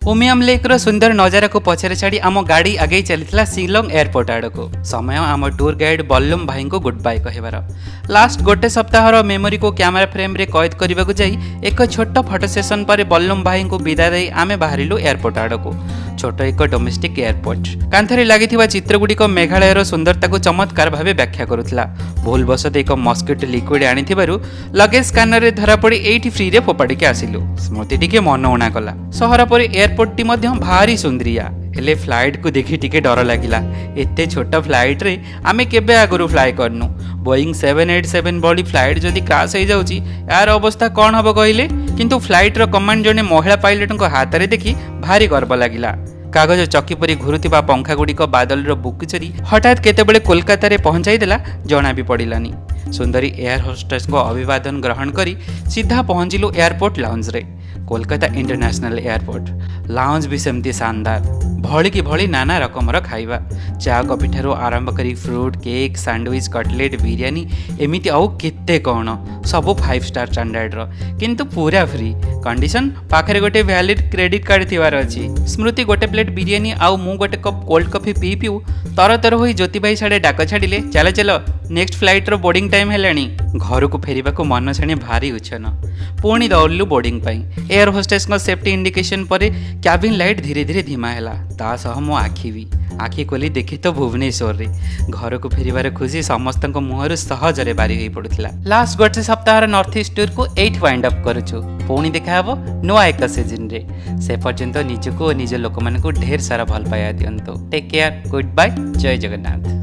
Umiam lake रो सुंदर नजारा को पछरे छाड़ी आम गाड़ी आगे चली शिलोंग एयरपोर्ट आड़ को समय आम टूर गाइड बल्लम भाई को गुड बाय कहबार लास्ट गोटे सप्ताहर मेमोरी को कैमेरा फ्रेम रे कैद करने को जाई एक छोट फोटो सेशन पर बल्लम भाई को विदाय दे आमे बाहरिलु एयरपोर्ट आड़ को छोट एक डोमेस्टिक एयरपोर्ट कांथरे लागि चित्रगुड़िक मेघालयर सुंदरता को चमत्कार भाव व्याख्या करुला भूल बसत एक मस्किटो लिक्विड आनी लगेज स्कानर रे धरा पड़ी एठी फ्री रे फोपाड़ी आसिलु स्मृति टिके मन उणा कला सहर पर एयरपोर्ट टी मध्य भारी सुंदरिया हेले फ्लाइट को देखि टिके डर लागिला एते छोट फ्लाइट रे आमे केबे आगुरु फ्लाइ करनु बोइंग 787 बॉडी फ्लाइट जदि क्रैश हो जाउची यार अवस्था कौन हबो कहिले किंतु फ्लाइट रो कमांड जने महिला पायलट को हाथ रे देखि भारी गर्व लागिला कागज चकी परी घुरुथिबा पंखा गुड़िक बादल रो बुकिचरी हठात केतेबेले कोलकाता रे पहुंचाई देला जना भी पड़िलानी सुंदरी एयर होस्टेस को अभिवादन ग्रहण करी सीधा पहुंचिलु एयरपोर्ट लाउंज रे कोलकाता इंटरनेशनल एयरपोर्ट लाउंज भी सेमती शानदार भली की भली नाना रकमर खाइबा चा कॉफी ठारो आरंभ करी fruit cake sandwich cutlet biryani एमिति आउ केते कौन सबू 5 स्टार स्टैंडर्ड रो किंतु पूरा फ्री कंडीशन पाखरे गोटे वैलिड क्रेडिट कार्ड थिवार अछि स्मृति गोटे प्लेट बिरियानी आउ मु गोटे कप कोल्ड कॉफी पी पिउ तर तर होई ज्योति भाई साडे डाक छाडिले चल चल नेक्स्ट फ्लाइट रो बोर्डिंग टाइम हेलानी घर को फेरिबा को मन छाणी भारी उछन पुणी दौड़लु बोर्डिंग पाई एयर होस्टेस को सेफ्टी इंडिकेशन पर कैबिन लाइट धीरे धीरे धीमा हैला ता सह मो आखि खोली देखी तो भुवनेश्वर रे घर को फेरिबार खुशी समस्त मुहर सहजरे बारी हो पड़ुला लास्ट गोटे सप्ताह नॉर्थ ईस्ट टूर को एट वाइंड अप करूछु पुणी देखा हबो नुआ एक सीजन रे से पर्यंत निजको निज लोक मन को ढेर सारा भल पाया दियंतो टेक केयर गुड बाय जय जगन्नाथ।